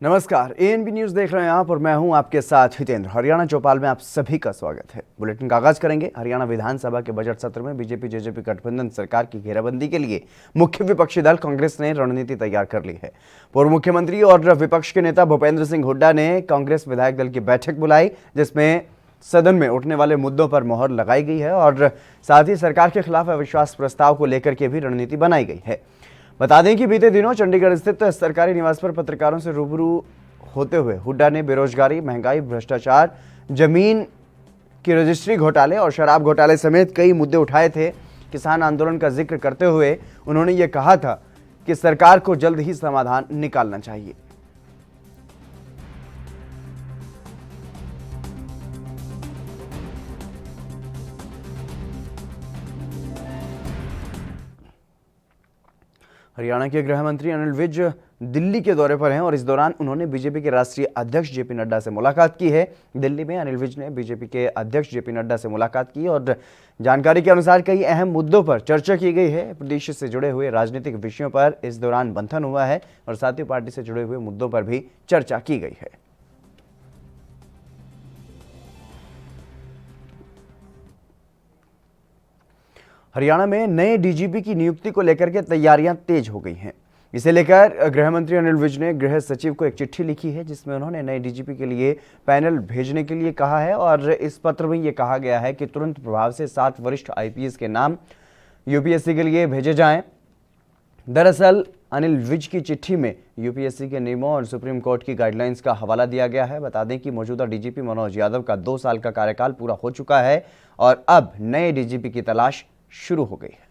नमस्कार, ANB news देख रहे हैं आप और मैं हूं आपके साथ हितेंद्र। हरियाणा चौपाल में आप सभी का स्वागत है। बुलेटिन का आगाज करेंगे। हरियाणा विधानसभा के बजट सत्र में बीजेपी जेजेपी गठबंधन सरकार की घेराबंदी के लिए मुख्य विपक्षी दल कांग्रेस ने रणनीति तैयार कर ली है। पूर्व मुख्यमंत्री और विपक्ष के नेता भूपेंद्र सिंह हुड्डा ने कांग्रेस विधायक दल की बैठक बुलाई, जिसमें सदन में उठने वाले मुद्दों पर मोहर लगाई गई है और साथ ही सरकार के खिलाफ अविश्वास प्रस्ताव को लेकर के भी रणनीति बनाई गई है। बता दें कि बीते दिनों चंडीगढ़ स्थित सरकारी निवास पर पत्रकारों से रूबरू होते हुए हुड्डा ने बेरोजगारी, महंगाई, भ्रष्टाचार, जमीन की रजिस्ट्री घोटाले और शराब घोटाले समेत कई मुद्दे उठाए थे। किसान आंदोलन का जिक्र करते हुए उन्होंने ये कहा था कि सरकार को जल्द ही समाधान निकालना चाहिए। हरियाणा के गृह मंत्री अनिल विज दिल्ली के दौरे पर हैं और इस दौरान उन्होंने बीजेपी के राष्ट्रीय अध्यक्ष जेपी नड्डा से मुलाकात की है। दिल्ली में अनिल विज ने बीजेपी के अध्यक्ष जेपी नड्डा से मुलाकात की और जानकारी के अनुसार कई अहम मुद्दों पर चर्चा की गई है। प्रदेश से जुड़े हुए राजनीतिक विषयों पर इस दौरान मंथन हुआ है और साथ ही पार्टी से जुड़े हुए मुद्दों पर भी चर्चा की गई है। हरियाणा में नए डीजीपी की नियुक्ति को लेकर के तैयारियां तेज हो गई हैं। इसे लेकर गृह मंत्री अनिल विज ने गृह सचिव को एक चिट्ठी लिखी है, जिसमें उन्होंने नए डीजीपी के लिए पैनल भेजने के लिए कहा है और इस पत्र में यह कहा गया है कि तुरंत प्रभाव से 7 वरिष्ठ आईपीएस के नाम यूपीएससी के लिए भेजे जाएं। दरअसल अनिल विज की चिट्ठी में यूपीएससी के नियमों और सुप्रीम कोर्ट की गाइडलाइंस का हवाला दिया गया है। बता दें कि मौजूदा डीजीपी मनोज यादव का 2 साल का कार्यकाल पूरा हो चुका है और अब नए डीजीपी की तलाश शुरू हो गई है।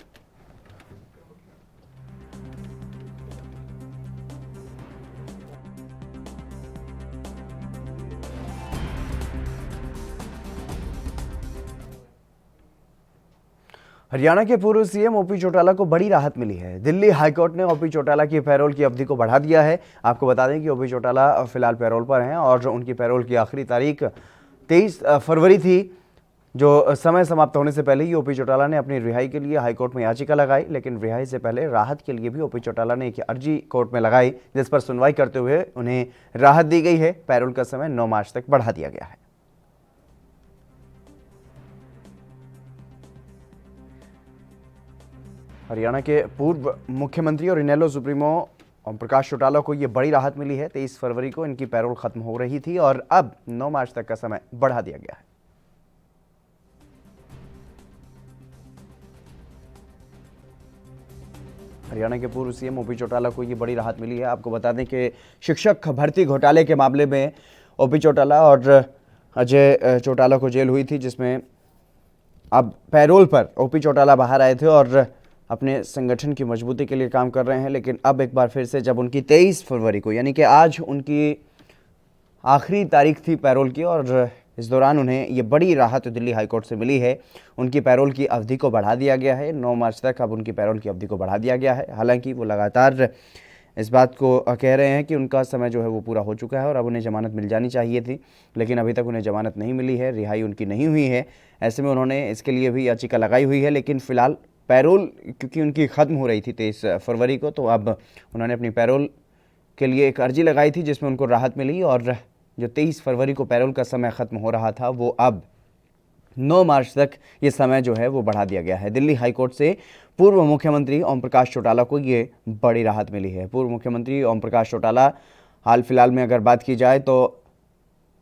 हरियाणा के पूर्व सीएम ओपी चौटाला को बड़ी राहत मिली है। दिल्ली हाईकोर्ट ने ओपी चौटाला की पैरोल की अवधि को बढ़ा दिया है। आपको बता दें कि ओपी चौटाला फिलहाल पैरोल पर हैं और उनकी पैरोल की आखिरी तारीख 23 फरवरी थी। जो समय समाप्त होने से पहले ही ओपी चौटाला ने अपनी रिहाई के लिए हाईकोर्ट में याचिका लगाई, लेकिन रिहाई से पहले राहत के लिए भी ओपी चौटाला ने एक अर्जी कोर्ट में लगाई, जिस पर सुनवाई करते हुए उन्हें राहत दी गई है। पैरोल का समय 9 मार्च तक बढ़ा दिया गया है। हरियाणा के पूर्व मुख्यमंत्री और इनेलो सुप्रीमो ओम प्रकाश चौटाला को यह बड़ी राहत मिली है। 23 फरवरी को इनकी पैरोल खत्म हो रही थी और अब 9 मार्च तक का समय बढ़ा दिया गया है। हरियाणा के पूर्व सीएम ओपी चौटाला को ये बड़ी राहत मिली है। आपको बता दें कि शिक्षक भर्ती घोटाले के मामले में ओपी चौटाला और अजय चौटाला को जेल हुई थी, जिसमें अब पैरोल पर ओपी चौटाला बाहर आए थे और अपने संगठन की मजबूती के लिए काम कर रहे हैं। लेकिन अब एक बार फिर से जब उनकी 23 फरवरी को यानी कि आज उनकी आखिरी तारीख थी पैरोल की और इस दौरान उन्हें ये बड़ी राहत दिल्ली हाईकोर्ट से मिली है। उनकी पैरोल की अवधि को बढ़ा दिया गया है। 9 मार्च तक अब उनकी पैरोल की अवधि को बढ़ा दिया गया है। हालांकि वो लगातार इस बात को कह रहे हैं कि उनका समय जो है वो पूरा हो चुका है और अब उन्हें जमानत मिल जानी चाहिए थी, लेकिन अभी तक उन्हें जमानत नहीं मिली है, रिहाई उनकी नहीं हुई है। ऐसे में उन्होंने इसके लिए भी याचिका लगाई हुई है, लेकिन फिलहाल पैरोल क्योंकि उनकी ख़त्म हो रही थी 23 फरवरी को, तो अब उन्होंने अपनी पैरोल के लिए एक अर्जी लगाई थी, जिसमें उनको राहत मिली और जो 23 फरवरी को पैरोल का समय ख़त्म हो रहा था वो अब 9 मार्च तक ये समय जो है वो बढ़ा दिया गया है। दिल्ली हाईकोर्ट से पूर्व मुख्यमंत्री ओम प्रकाश चौटाला को ये बड़ी राहत मिली है। पूर्व मुख्यमंत्री ओम प्रकाश चौटाला हाल फिलहाल में अगर बात की जाए तो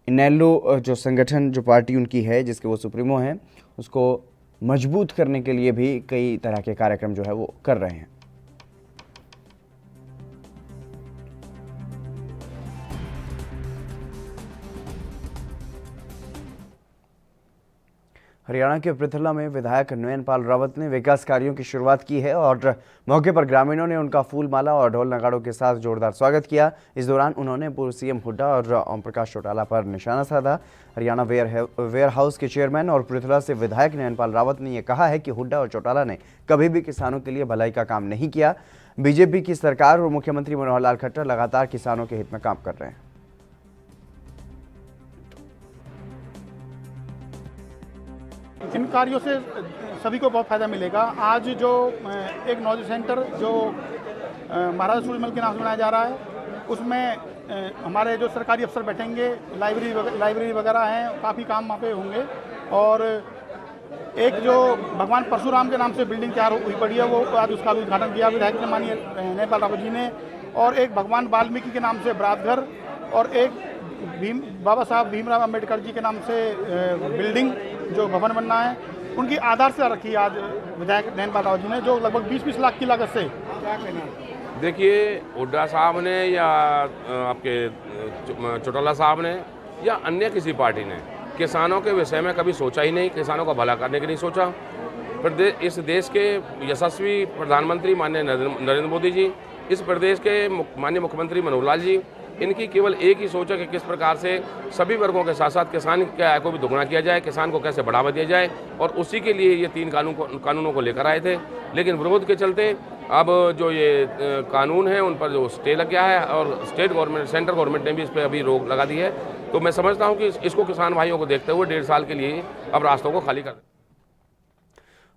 इनेलो जो संगठन जो पार्टी उनकी है जिसके वो सुप्रीमो हैं, उसको मजबूत करने के लिए भी कई तरह के कार्यक्रम जो है वो कर रहे हैं। हरियाणा के पृथला में विधायक नयन पाल रावत ने विकास कार्यों की शुरुआत की है और मौके पर ग्रामीणों ने उनका फूल माला और ढोल नगाड़ों के साथ जोरदार स्वागत किया। इस दौरान उन्होंने पूर्व सीएम हुड्डा और ओम प्रकाश चौटाला पर निशाना साधा। हरियाणा वेयर हाउस के चेयरमैन और पृथला से विधायक नयन पाल रावत ने यह कहा है कि हुड्डा और चौटाला ने कभी भी किसानों के लिए भलाई का काम नहीं किया। बीजेपी की सरकार और मुख्यमंत्री मनोहर लाल खट्टर लगातार किसानों के हित में काम कर रहे हैं। इन कार्यों से सभी को बहुत फायदा मिलेगा। आज जो एक नॉलेज सेंटर जो महाराजा सूरजमल के नाम से बनाया जा रहा है, उसमें हमारे जो सरकारी अफसर बैठेंगे, लाइब्रेरी वगैरह हैं, काफ़ी काम वहाँ पे होंगे। और एक जो भगवान परशुराम के नाम से बिल्डिंग तैयार हुई पड़ी है, वो आज उसका उद्घाटन किया विधायक माननीय नेपाल रावत जी ने। और एक भगवान वाल्मीकि के नाम से बरातघर, और एक बाबा साहब भीमराव अम्बेडकर जी के नाम से बिल्डिंग जो भवन बनना है, उनकी आधारशिला रखी आज विधायक नेपाल रावत जी ने, जो लगभग 20-20 लाख की लागत से। क्या कहना है? देखिए, हुड्डा साहब ने या आपके चौटाला साहब ने या अन्य किसी पार्टी ने किसानों के विषय में कभी सोचा ही नहीं, किसानों का भला करने के नहीं सोचा। इस देश के यशस्वी प्रधानमंत्री माननीय नरेंद्र मोदी जी, इस प्रदेश के माननीय मुख्यमंत्री मनोहर लाल जी, इनकी केवल एक ही सोच है कि किस प्रकार से सभी वर्गों के साथ साथ किसान के आय को भी दोगुना किया जाए, किसान को कैसे बढ़ावा दिया जाए, और उसी के लिए ये 3 कानूनों को लेकर आए थे। लेकिन विरोध के चलते अब जो ये कानून है उन पर जो स्टे लग गया है, और सेंट्रल गवर्नमेंट ने भी इस पर अभी रोक लगा दी है। तो मैं समझता हूँ कि इसको किसान भाइयों को देखते हुए 1.5 साल के लिए अब रास्तों को खाली कर दें।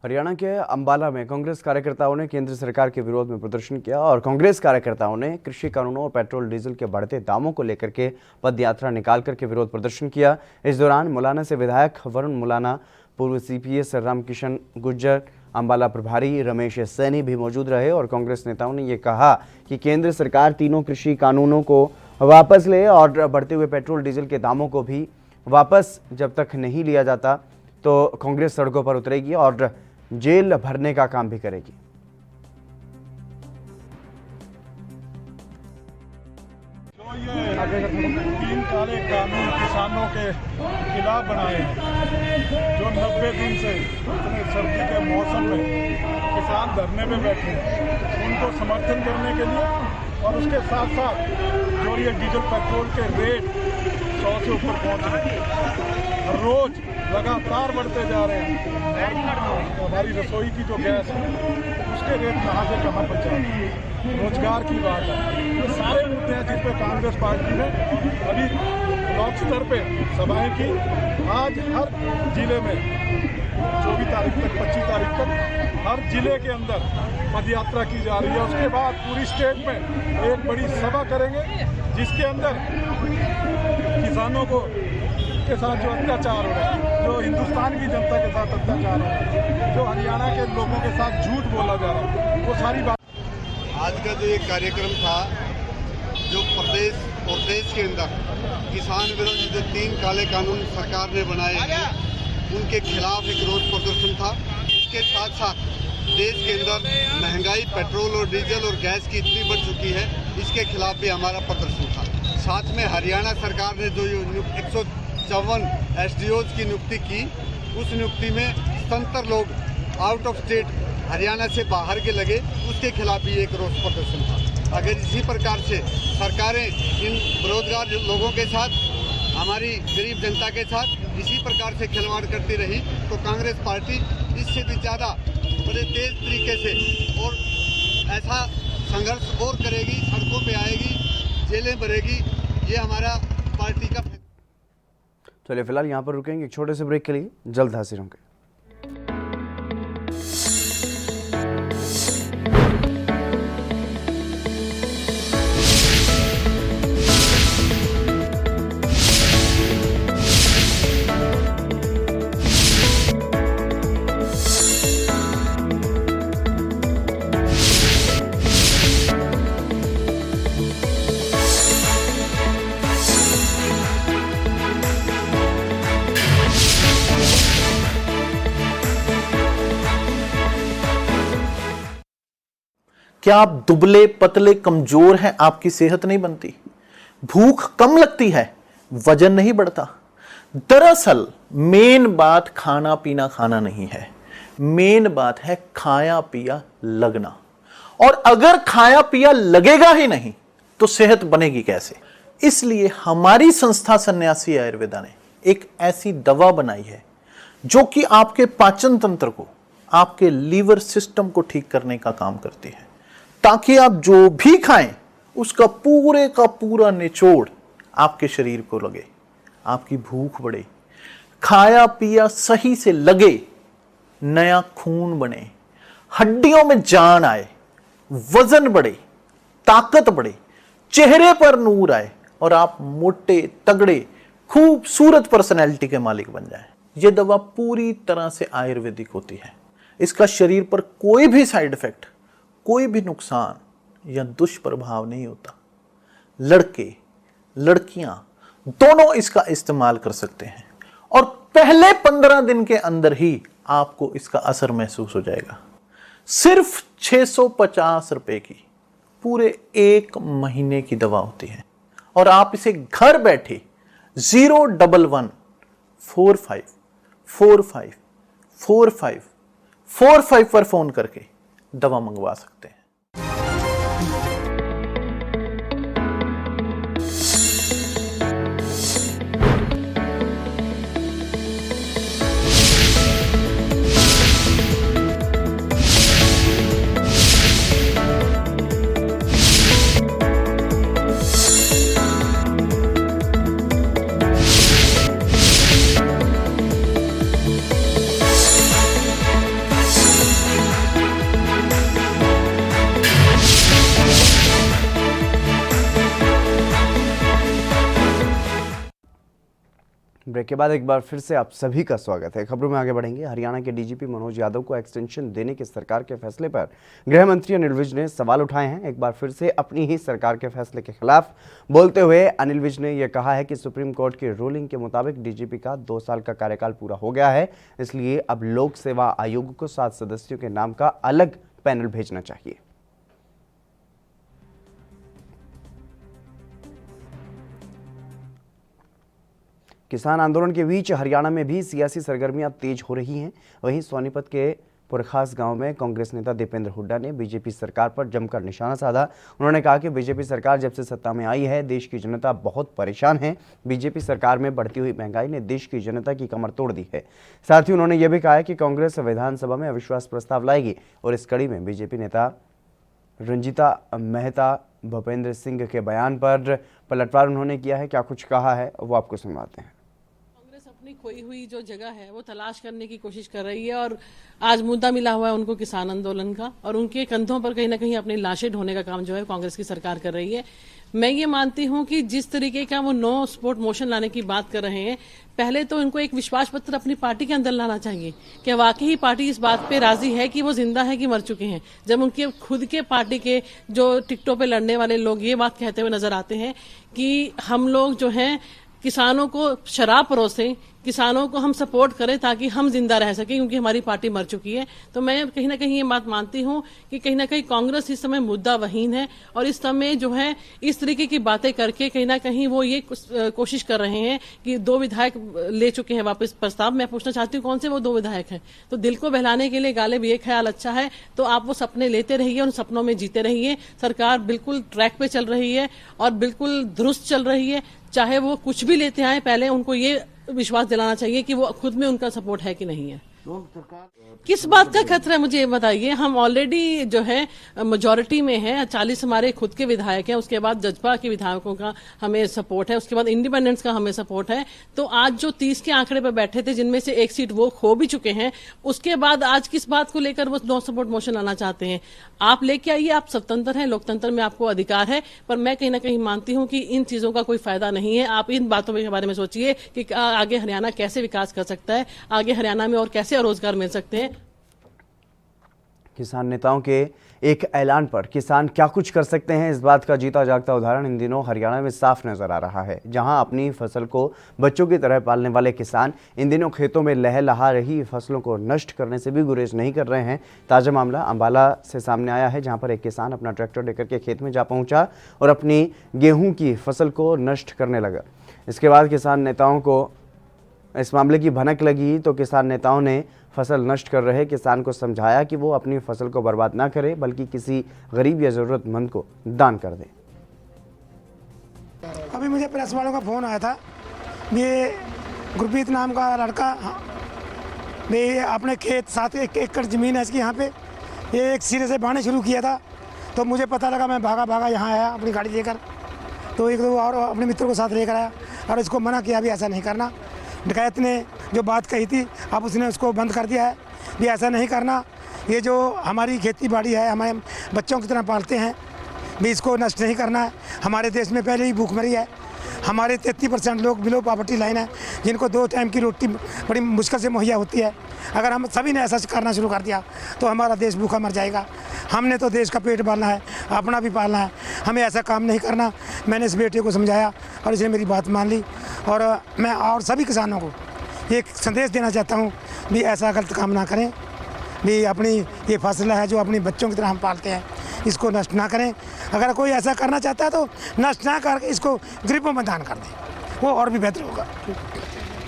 हरियाणा के अंबाला में कांग्रेस कार्यकर्ताओं ने केंद्र सरकार के विरोध में प्रदर्शन किया और कांग्रेस कार्यकर्ताओं ने कृषि कानूनों और पेट्रोल डीजल के बढ़ते दामों को लेकर के पद यात्रा निकाल करके विरोध प्रदर्शन किया। इस दौरान मुलाना से विधायक वरुण मुलाना, पूर्व CPS रामकिशन गुर्जर, अंबाला प्रभारी रमेश सैनी भी मौजूद रहे और कांग्रेस नेताओं ने ये कहा कि केंद्र सरकार तीनों कृषि कानूनों को वापस ले और बढ़ते हुए पेट्रोल डीजल के दामों को भी वापस जब तक नहीं लिया जाता तो कांग्रेस सड़कों पर उतरेगी और जेल भरने का काम भी करेगी। जो ये 3 काले कानून किसानों के खिलाफ बनाए हैं, जो 90 दिन से इतने सर्दी के मौसम में किसान धरने पे बैठे हैं, उनको समर्थन करने के लिए, और उसके साथ साथ जो ये डीजल पेट्रोल के रेट 100 से ऊपर पहुंच रहे हैं, रोज लगातार बढ़ते जा रहे हैं। हमारी रसोई की जो गैस है उसके रेट कहाँ से कहाँ पर जा रहे हैं, रोजगार की बात है, ये सारे मुद्दे हैं जिस पर कांग्रेस पार्टी ने अभी ब्लॉक स्तर पे सभाएं की। आज हर जिले में 24 तारीख तक 25 तारीख तक हर जिले के अंदर पद यात्रा की जा रही है। उसके बाद पूरी स्टेट में एक बड़ी सभा करेंगे जिसके अंदर किसानों को के साथ जो अत्याचार हो रहा है, जो हिंदुस्तान की जनता के साथ अत्याचार हो रहा है, जो हरियाणा के लोगों के साथ झूठ बोला जा रहा है, वो सारी बात। आज का जो एक कार्यक्रम था, जो प्रदेश और देश के अंदर किसान विरोधी जो 3 काले कानून सरकार ने बनाए हैं, उनके खिलाफ एक रोष प्रदर्शन था। इसके साथ साथ देश के अंदर महंगाई पेट्रोल और डीजल और गैस की इतनी बढ़ चुकी है, इसके खिलाफ भी हमारा प्रदर्शन था। साथ में हरियाणा सरकार ने जो 154 SDOs की नियुक्ति की, उस नियुक्ति में 77 लोग आउट ऑफ स्टेट हरियाणा से बाहर के लगे, उसके खिलाफ भी एक रोष प्रदर्शन था। अगर इसी प्रकार से सरकारें इन बेरोजगार लोगों के साथ, हमारी गरीब जनता के साथ इसी प्रकार से खिलवाड़ करती रही तो कांग्रेस पार्टी इससे भी ज़्यादा बड़े तेज तरीके से और ऐसा संघर्ष और करेगी, सड़कों पे आएगी, जेलें भरेगी। ये हमारा पार्टी का। चलिए फिलहाल यहाँ पर रुकेंगे एक छोटे से ब्रेक के लिए, जल्द हाजिर होंगे। क्या आप दुबले पतले कमजोर हैं, आपकी सेहत नहीं बनती, भूख कम लगती है, वजन नहीं बढ़ता? दरअसल मेन बात खाना पीना खाना नहीं है, मेन बात है खाया पिया लगना। और अगर खाया पिया लगेगा ही नहीं तो सेहत बनेगी कैसे? इसलिए हमारी संस्था सन्यासी आयुर्वेदा ने एक ऐसी दवा बनाई है जो कि आपके पाचन तंत्र को, आपके लीवर सिस्टम को ठीक करने का काम करती है, ताकि आप जो भी खाएं उसका पूरे का पूरा निचोड़ आपके शरीर को लगे, आपकी भूख बढ़े, खाया पिया सही से लगे, नया खून बने, हड्डियों में जान आए, वजन बढ़े, ताकत बढ़े, चेहरे पर नूर आए, और आप मोटे तगड़े खूबसूरत पर्सनैलिटी के मालिक बन जाएं। यह दवा पूरी तरह से आयुर्वेदिक होती है। इसका शरीर पर कोई भी साइड इफेक्ट, कोई भी नुकसान या दुष्प्रभाव नहीं होता। लड़के लड़कियां दोनों इसका इस्तेमाल कर सकते हैं और पहले 15 दिन के अंदर ही आपको इसका असर महसूस हो जाएगा। सिर्फ 650 रुपए की पूरे 1 महीने की दवा होती है और आप इसे घर बैठे 01145454545 पर फोन करके दवा मंगवा सकते हैं। ब्रेक के बाद एक बार फिर से आप सभी का स्वागत है। खबरों में आगे बढ़ेंगे। हरियाणा के डीजीपी मनोज यादव को एक्सटेंशन देने के सरकार के फैसले पर गृह मंत्री अनिल विज ने सवाल उठाए हैं। एक बार फिर से अपनी ही सरकार के फैसले के खिलाफ बोलते हुए अनिल विज ने यह कहा है कि सुप्रीम कोर्ट की रूलिंग के मुताबिक डीजीपी का 2 साल का कार्यकाल पूरा हो गया है, इसलिए अब लोक सेवा आयोग को 7 सदस्यों के नाम का अलग पैनल भेजना चाहिए। किसान आंदोलन के बीच हरियाणा में भी सियासी सरगर्मियां तेज हो रही हैं। वहीं सोनीपत के पुरखास गांव में कांग्रेस नेता दीपेंद्र हुड्डा ने बीजेपी सरकार पर जमकर निशाना साधा। उन्होंने कहा कि बीजेपी सरकार जब से सत्ता में आई है, देश की जनता बहुत परेशान है। बीजेपी सरकार में बढ़ती हुई महंगाई ने देश की जनता की कमर तोड़ दी है। साथ ही उन्होंने यह भी कहा है कि कांग्रेस विधानसभा में अविश्वास प्रस्ताव लाएगी और इस कड़ी में बीजेपी नेता रंजीता मेहता भूपेंद्र सिंह के बयान पर पलटवार उन्होंने किया है। क्या कुछ कहा है वो आपको सुनवाते हैं। अपनी खोई हुई जो जगह है वो तलाश करने की कोशिश कर रही है और आज मुद्दा मिला हुआ है उनको किसान आंदोलन का, और उनके कंधों पर कहीं ना कहीं अपनी लाशें ढोने का काम जो है कांग्रेस की सरकार कर रही है। मैं ये मानती हूं कि जिस तरीके का वो नो सपोर्ट मोशन लाने की बात कर रहे हैं, पहले तो इनको एक विश्वास पत्र अपनी पार्टी के अंदर लाना चाहिए कि वाकई ही पार्टी इस बात पे राजी है कि वो जिंदा है कि मर चुके हैं। जब उनके खुद के पार्टी के जो टिकटों पे लड़ने वाले लोग ये बात कहते हुए नजर आते हैं कि हम लोग जो हैं किसानों को शराब परोसें, किसानों को हम सपोर्ट करें ताकि हम जिंदा रह सकें क्योंकि हमारी पार्टी मर चुकी है, तो मैं कहीं ना कहीं ये बात मानती हूं कि कहीं ना कहीं कांग्रेस इस समय मुद्दावहीन है और इस समय जो है इस तरीके की बातें करके कहीं ना कहीं वो ये कोशिश कर रहे हैं कि 2 विधायक ले चुके हैं वापस प्रस्ताव। मैं पूछना चाहती हूँ कौन से वो 2 विधायक हैं? तो दिल को बहलाने के लिए गालिब ये ख्याल अच्छा है तो आप वो सपने लेते रहिए, उन सपनों में जीते रहिए। सरकार बिल्कुल ट्रैक पे चल रही है और बिल्कुल दुरुस्त चल रही है। चाहे वो कुछ भी लेते आए, पहले उनको ये विश्वास दिलाना चाहिए कि वो खुद में उनका सपोर्ट है कि नहीं है। किस बात का खतरा है मुझे ये बताइए। हम ऑलरेडी जो है मेजॉरिटी में है, 40 हमारे खुद के विधायक हैं, उसके बाद जजपा के विधायकों का हमें सपोर्ट है, उसके बाद इंडिपेंडेंस का हमें सपोर्ट है। तो आज जो 30 के आंकड़े पर बैठे थे जिनमें से 1 सीट वो खो भी चुके हैं, उसके बाद आज किस बात को लेकर वो नो सपोर्ट मोशन लाना चाहते हैं? आप लेके आइए, आप स्वतंत्र हैं, लोकतंत्र में आपको अधिकार है, पर मैं कहीं ना कहीं मानती हूं कि इन चीजों का कोई फायदा नहीं है। आप इन बातों के बारे में सोचिए कि आगे हरियाणा कैसे विकास कर सकता है, आगे हरियाणा में और कैसे रोजगार मिल सकते हैं। किसान नेताओं के एक ऐलान पर किसान क्या कुछ कर सकते हैं, इस बात का जीता जागता उदाहरण इन दिनों हरियाणा में साफ नजर आ रहा है, जहां अपनी फसल को बच्चों की तरह पालने वाले किसान इन दिनों खेतों में लहलहा रही फसलों को नष्ट करने से भी गुरेज नहीं कर रहे हैं। ताजा मामला अंबाला से सामने आया है, जहां पर एक किसान अपना ट्रैक्टर लेकर के खेत में जा पहुंचा और अपनी गेहूं की फसल को नष्ट करने लगा। इसके बाद किसान नेताओं को इस मामले की भनक लगी तो किसान नेताओं ने फसल नष्ट कर रहे किसान को समझाया कि वो अपनी फसल को बर्बाद ना करे, बल्कि किसी गरीब या जरूरतमंद को दान कर दे। अभी मुझे प्रेस वालों का फ़ोन आया था, ये गुरप्रीत नाम का लड़का, ये अपने खेत 7 एकड़ ज़मीन है इसकी, यहाँ पे ये एक सिरे से बहाने शुरू किया था। तो मुझे पता लगा, मैं भागा यहाँ आया अपनी गाड़ी लेकर, तो 1-2 और अपने मित्र को साथ लेकर आया और इसको मना किया भी ऐसा नहीं करना। डकैत ने जो बात कही थी अब उसने उसको बंद कर दिया है भी ऐसा नहीं करना, ये जो हमारी खेती बाड़ी है हमारे बच्चों की तरह पालते हैं भी इसको नष्ट नहीं करना है। हमारे देश में पहले ही भूखमरी है हमारे 33% लोग बिलो पॉवर्टी लाइन है, जिनको 2 टाइम की रोटी बड़ी मुश्किल से मुहैया होती है। अगर हम सभी ने ऐसा करना शुरू कर दिया तो हमारा देश भूखा मर जाएगा। हमने तो देश का पेट पालना है, अपना भी पालना है, हमें ऐसा काम नहीं करना। मैंने इस बेटे को समझाया और इसने मेरी बात मान ली। और मैं और सभी किसानों को एक संदेश देना चाहता हूँ भी ऐसा गलत काम ना करें, भी अपनी ये फसल है जो अपने बच्चों की तरह हम पालते हैं, इसको नष्ट ना करें। अगर कोई ऐसा करना चाहता है तो नष्ट ना करके इसको गरीबों में दान कर दें, वो और भी बेहतर होगा।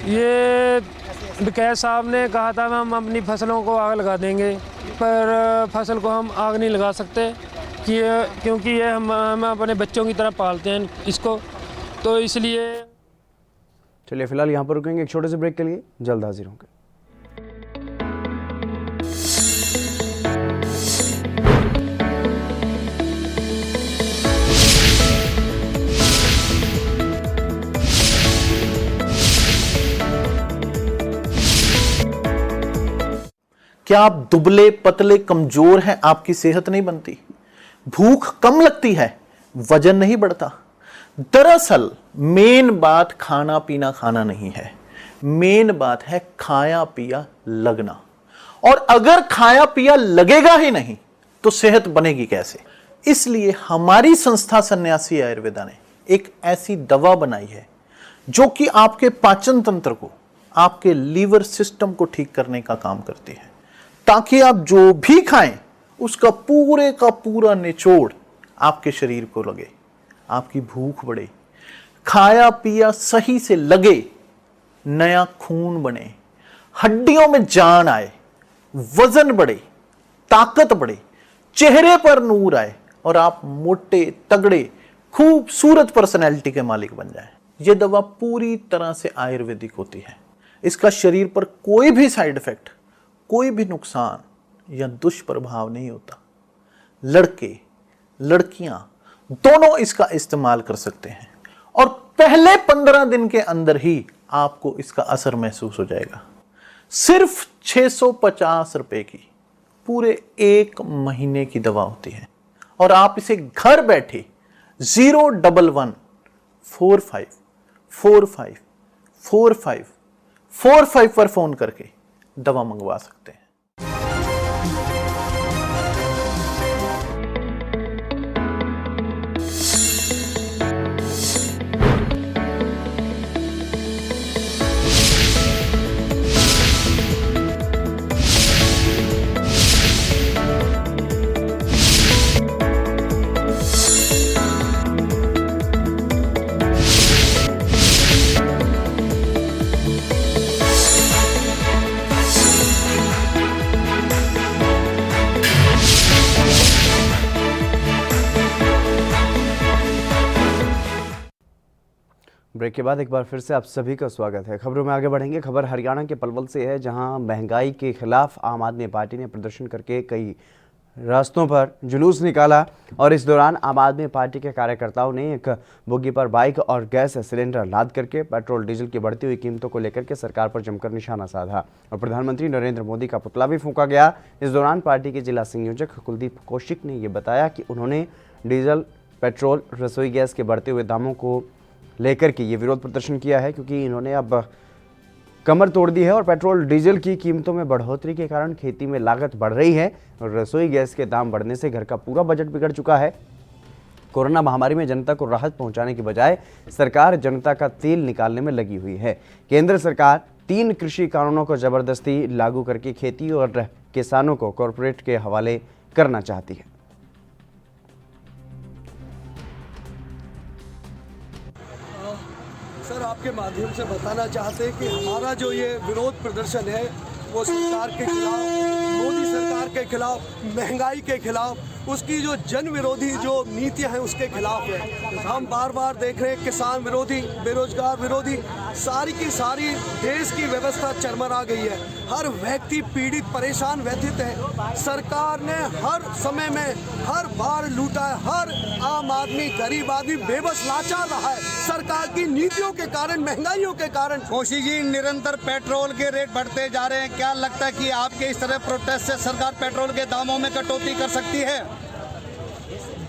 ये विकास साहब ने कहा था हम अपनी फसलों को आग लगा देंगे, पर फसल को हम आग नहीं लगा सकते क्योंकि ये हम अपने बच्चों की तरह पालते हैं इसको, तो इसलिए। चलिए फिलहाल यहाँ पर रुकेंगे एक छोटे से ब्रेक के लिए, जल्द हाजिर होंगे। क्या आप दुबले पतले कमजोर हैं, आपकी सेहत नहीं बनती, भूख कम लगती है, वजन नहीं बढ़ता? दरअसल मेन बात खाना पीना खाना नहीं है, मेन बात है खाया पिया लगना। और अगर खाया पिया लगेगा ही नहीं तो सेहत बनेगी कैसे? इसलिए हमारी संस्था सन्यासी आयुर्वेदा ने एक ऐसी दवा बनाई है जो कि आपके पाचन तंत्र को, आपके लीवर सिस्टम को ठीक करने का काम करती है, ताकि आप जो भी खाएं उसका पूरे का पूरा निचोड़ आपके शरीर को लगे, आपकी भूख बढ़े, खाया पिया सही से लगे, नया खून बने, हड्डियों में जान आए, वजन बढ़े, ताकत बढ़े, चेहरे पर नूर आए और आप मोटे तगड़े खूबसूरत पर्सनैलिटी के मालिक बन जाएं। यह दवा पूरी तरह से आयुर्वेदिक होती है। इसका शरीर पर कोई भी साइड इफेक्ट, कोई भी नुकसान या दुष्प्रभाव नहीं होता। लड़के लड़कियां दोनों इसका इस्तेमाल कर सकते हैं और पहले 15 दिन के अंदर ही आपको इसका असर महसूस हो जाएगा। सिर्फ 650 रुपए की पूरे 1 महीने की दवा होती है और आप इसे घर बैठे 01145454545 पर फोन करके दवा मंगवा सकते हैं। ब्रेक के बाद एक बार फिर से आप सभी का स्वागत है। खबरों में आगे बढ़ेंगे। खबर हरियाणा के पलवल से है, जहां महंगाई के खिलाफ आम आदमी पार्टी ने प्रदर्शन करके कई रास्तों पर जुलूस निकाला और इस दौरान आम आदमी पार्टी के कार्यकर्ताओं ने एक बोगी पर बाइक और गैस सिलेंडर लाद करके पेट्रोल डीजल की बढ़ती हुई कीमतों को लेकर के सरकार पर जमकर निशाना साधा और प्रधानमंत्री नरेंद्र मोदी का पुतला भी फूंका गया। इस दौरान पार्टी के जिला संयोजक कुलदीप कौशिक ने यह बताया कि उन्होंने डीजल, पेट्रोल, रसोई गैस के बढ़ते हुए दामों को लेकर के ये विरोध प्रदर्शन किया है, क्योंकि इन्होंने अब कमर तोड़ दी है और पेट्रोल डीजल की कीमतों में बढ़ोतरी के कारण खेती में लागत बढ़ रही है और रसोई गैस के दाम बढ़ने से घर का पूरा बजट बिगड़ चुका है। कोरोना महामारी में जनता को राहत पहुंचाने की बजाय सरकार जनता का तेल निकालने में लगी हुई है। केंद्र सरकार 3 कृषि कानूनों को जबरदस्ती लागू करके खेती और किसानों को कॉरपोरेट के हवाले करना चाहती है। सर, आपके माध्यम से बताना चाहते हैं कि हमारा जो ये विरोध प्रदर्शन है वो सरकार के खिलाफ, मोदी सरकार के खिलाफ, महंगाई के खिलाफ, उसकी जो जन विरोधी जो नीतियां हैं उसके खिलाफ है। हम बार बार देख रहे हैं किसान विरोधी, बेरोजगार विरोधी, सारी की सारी देश की व्यवस्था चरमरा गई है। हर व्यक्ति पीड़ित, परेशान, व्यथित है। सरकार ने हर समय में हर बार लूटा है। हर आम आदमी, गरीब आदमी बेबस लाचार रहा है सरकार की नीतियों के कारण, महंगाइयों के कारण। कौशिक जी, निरंतर पेट्रोल के रेट बढ़ते जा रहे हैं। क्या लगता है कि आपके इस तरह प्रोटेस्ट से सरकार पेट्रोल के दामों में कटौती कर सकती है?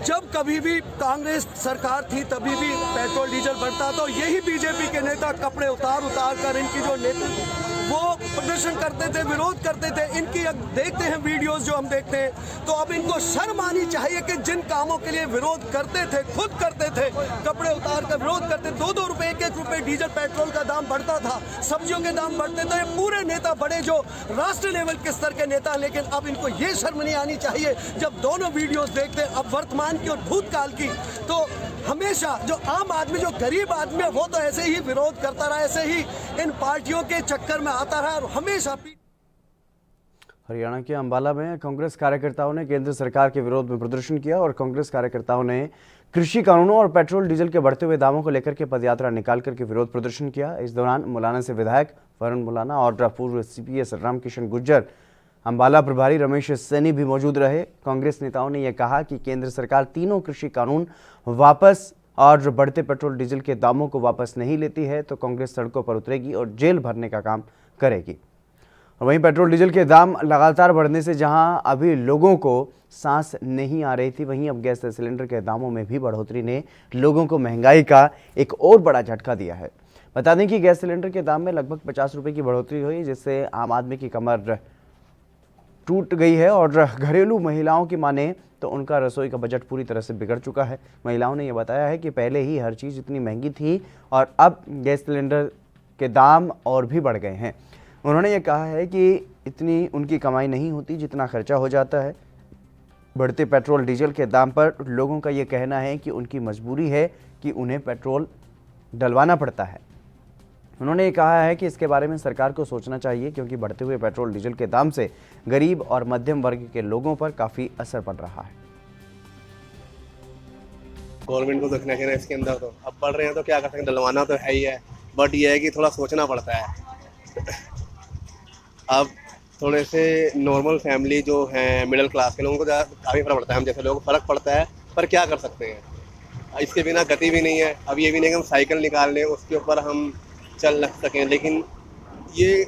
जब कभी भी कांग्रेस सरकार थी तभी भी पेट्रोल डीजल बढ़ता, तो यही बीजेपी के नेता कपड़े उतार उतार कर इनकी जो नेता वो प्रदर्शन करते थे, विरोध करते थे। इनकी अब देखते हैं वीडियोस जो हम देखते हैं, तो अब इनको शर्म आनी चाहिए कि जिन कामों के लिए विरोध करते थे, खुद करते थे, कपड़े उतार कर विरोध करते, 2-2 रुपए 1-1 रुपए डीजल पेट्रोल का दाम बढ़ता था, सब्जियों के दाम बढ़ते थे। पूरे नेता बड़े जो राष्ट्रीय लेवल के स्तर के नेता, लेकिन अब इनको ये शर्म नहीं आनी चाहिए जब दोनों वीडियोस देखते हैं, अब वर्तमान की और भूतकाल की। तो हमेशा जो आम आदमी, जो गरीब आदमी है, वो तो ऐसे ही विरोध करता रहा, ऐसे ही इन पार्टियों के चक्कर में आता रहा और हमेशा। हरियाणा के अंबाला में कांग्रेस कार्यकर्ताओं ने केंद्र सरकार के विरोध में प्रदर्शन किया और कांग्रेस कार्यकर्ताओं ने कृषि कानूनों और पेट्रोल डीजल के बढ़ते हुए दामों को लेकर के पदयात्रा निकाल करके विरोध प्रदर्शन किया। इस दौरान मुलाना से विधायक वरुण मुलाना और पूर्व सीपीएस रामकिशन गुर्जर, अंबाला प्रभारी रमेश सैनी भी मौजूद रहे। कांग्रेस नेताओं ने यह कहा कि केंद्र सरकार तीनों कृषि कानून वापस और बढ़ते पेट्रोल डीजल के दामों को वापस नहीं लेती है तो कांग्रेस सड़कों पर उतरेगी और जेल भरने का काम करेगी। और वहीं पेट्रोल डीजल के दाम लगातार बढ़ने से जहां अभी लोगों को सांस नहीं आ रही थी, वहीं अब गैस सिलेंडर के दामों में भी बढ़ोतरी ने लोगों को महंगाई का एक और बड़ा झटका दिया है। बता दें कि गैस सिलेंडर के दाम में लगभग 50 रुपये की बढ़ोतरी हुई, जिससे आम आदमी की कमर टूट गई है और घरेलू महिलाओं की माने तो उनका रसोई का बजट पूरी तरह से बिगड़ चुका है। महिलाओं ने यह बताया है कि पहले ही हर चीज़ इतनी महंगी थी और अब गैस सिलेंडर के दाम और भी बढ़ गए हैं। उन्होंने ये कहा है कि इतनी उनकी कमाई नहीं होती जितना खर्चा हो जाता है। बढ़ते पेट्रोल डीजल के दाम पर लोगों का ये कहना है कि उनकी मजबूरी है कि उन्हें पेट्रोल डलवाना पड़ता है। उन्होंने ये कहा है कि इसके बारे में सरकार को सोचना चाहिए क्योंकि बढ़ते हुए पेट्रोल डीजल के दाम से गरीब और मध्यम वर्ग के लोगों पर काफ़ी असर पड़ रहा है। गवर्नमेंट को देखना चाहिए इसके अंदर, तो अब बढ़ रहे हैं तो क्या कर सकते हैं, डलवाना तो है ही है, बट ये है कि थोड़ा सोचना पड़ता है। अब थोड़े से नॉर्मल फैमिली जो हैं, मिडिल क्लास के लोगों को काफ़ी फर्क पड़ता है, हम जैसे लोगों को फ़र्क पड़ता है, पर क्या कर सकते हैं, इसके बिना गति भी नहीं है। अब ये भी नहीं कि हम साइकिल निकाल लें उसके ऊपर हम चल लग सकें, लेकिन ये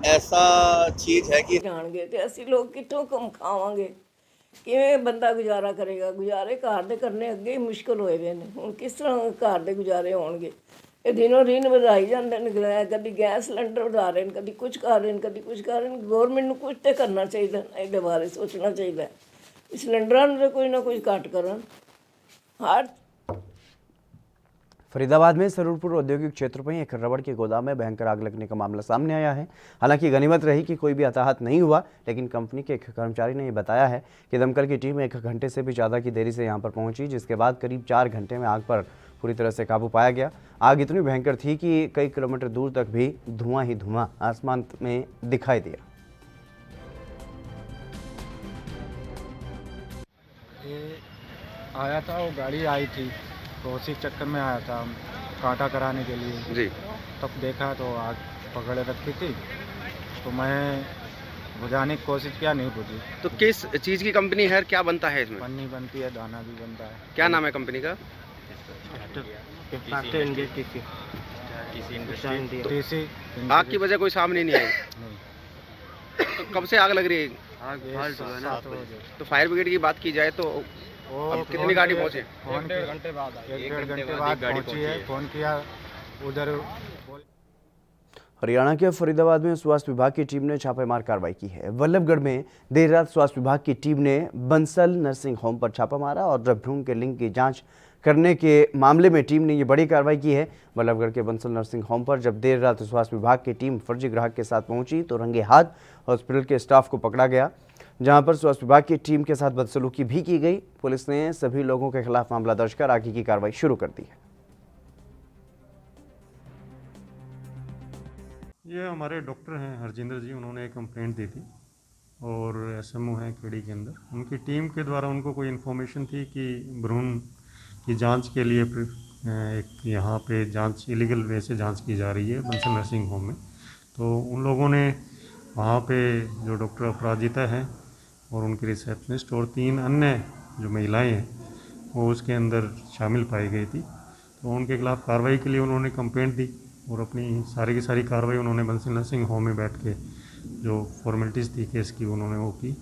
ऐसा चीज़ है कि ਜਾਣਗੇ ਤੇ ਅਸੀਂ ਲੋਕ ਕਿੱਥੋਂ ਕੰਮ ਖਾਵਾਂਗੇ, ਕਿਵੇਂ ਬੰਦਾ ਗੁਜ਼ਾਰਾ ਕਰੇਗਾ। ਗੁਜ਼ਾਰੇ ਘਰ ਦੇ ਕਰਨੇ ਅੱਗੇ ਹੀ ਮੁਸ਼ਕਲ ਹੋਏ ਵੇ ਨੇ, ਹੁਣ ਕਿਸ ਤਰ੍ਹਾਂ ਘਰ ਦੇ ਗੁਜ਼ਾਰੇ ਹੋਣਗੇ। ਇਹ ਦਿਨੋਂ ਦਿਨ ਵਧਾਈ ਜਾਂਦੇ ਨੇ, ਕਦੀ ਗੈਸ ਸਿਲੰਡਰ ਵਧਾ ਰਹੇ ਨੇ, ਕਦੀ ਕੁਝ ਕਰ ਰਹੇ ਨੇ, ਕਦੀ ਕੁਝ ਕਰ ਰਹੇ ਨੇ। ਗਵਰਨਮੈਂਟ ਨੂੰ ਕੁਝ ਤੇ ਕਰਨਾ ਚਾਹੀਦਾ, ਇਹਦੇ ਬਾਰੇ ਸੋਚਣਾ ਚਾਹੀਦਾ। ਸਿਲੰਡਰਾਂ ਨੂੰ ਕੋਈ ਨਾ ਕੁਝ ਘੱਟ ਕਰਨ। हर फरीदाबाद में सरूरपुर औद्योगिक क्षेत्र में एक रबड़ के गोदाम में भयंकर आग लगने का मामला सामने आया है। हालांकि गनीमत रही कि कोई भी हताहत नहीं हुआ, लेकिन कंपनी के एक कर्मचारी ने यह बताया है कि दमकल की टीम 1 घंटे से भी ज़्यादा की देरी से यहां पर पहुंची, जिसके बाद करीब 4 घंटे में आग पर पूरी तरह से काबू पाया गया। आग इतनी भयंकर थी कि कई किलोमीटर दूर तक भी धुआं ही धुआं आसमान में दिखाई दिया। आया था, वो गाड़ी आई थी तो उसी चक्कर में आया था कांटा कराने के लिए जी। तब देखा तो आग पकड़े रखी थी, तो मैं बुझाने की कोशिश किया, नहीं बुझी। तो किस चीज़ की कंपनी है, क्या बनता है इसमें? पन्नी बनती है, दाना भी बनता है। क्या नाम है कंपनी का? आग की वजह कोई सामने नहीं आई? तो कब से आग लग रही है? तो फायर ब्रिगेड की बात की जाए तो अब कितनी गाड़ी पहुंची? 1.5 घंटे बाद पहुंची है। फोन किया उधर। हरियाणा के फरीदाबाद में स्वास्थ्य विभाग की टीम ने छापेमार कार्रवाई की है। वल्लभगढ़ में देर रात स्वास्थ्य विभाग की टीम ने बंसल नर्सिंग होम पर छापा मारा और भ्रूण के लिंग की जांच करने के मामले में टीम ने ये बड़ी कार्रवाई की है। वल्लभगढ़ के बंसल नर्सिंग होम पर जब देर रात स्वास्थ्य विभाग की टीम फर्जी ग्राहक के साथ पहुंची तो रंगे हाथ हॉस्पिटल के स्टाफ को पकड़ा गया, जहां पर स्वास्थ्य विभाग की टीम के साथ बदसलूकी भी की गई। पुलिस ने सभी लोगों के खिलाफ मामला दर्ज कर आगे की कार्रवाई शुरू कर दी है। ये हमारे डॉक्टर हैं हरजिंदर जी, उन्होंने एक कंप्लेंट दी थी और एसएमओ हैं खेड़ी के अंदर, उनकी टीम के द्वारा उनको कोई इन्फॉर्मेशन थी कि भ्रूण की जांच के लिए एक यहाँ पे जांच इलीगल वे से जांच की जा रही है बंसल नर्सिंग होम में। तो उन लोगों ने वहाँ पे जो डॉक्टर अपराजिता हैं और उनकी रिसेप्शनिस्ट और 3 अन्य जो महिलाएं हैं वो उसके अंदर शामिल पाई गई थी। तो उनके खिलाफ कार्रवाई के लिए उन्होंने कंप्लेंट दी और अपनी सारी की सारी कार्रवाई उन्होंने बंसल नर्सिंग होम में बैठ के जो फॉर्मेलिटीज़ थी केस की उन्होंने वो की।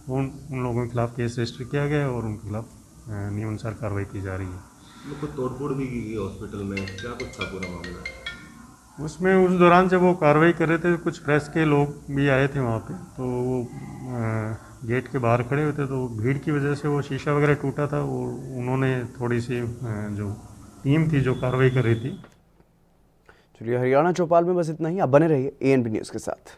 उन लोगों के खिलाफ केस रजिस्टर किया गया और उनके खिलाफ नियमानुसार कार्रवाई की जा रही है। कुछ तोड़फोड़ भी की गई हॉस्पिटल में, क्या कुछ था पूरा मामला? उसमें उस दौरान जब वो कार्रवाई कर रहे थे कुछ प्रेस के लोग भी आए थे वहाँ पे, तो वो गेट के बाहर खड़े हुए थे, तो भीड़ की वजह से वो शीशा वगैरह टूटा था। वो उन्होंने थोड़ी सी जो टीम थी जो कार्रवाई कर रही थी। चलिए, हरियाणा चौपाल में बस इतना ही। आप बने रहिए ANB न्यूज़ के साथ।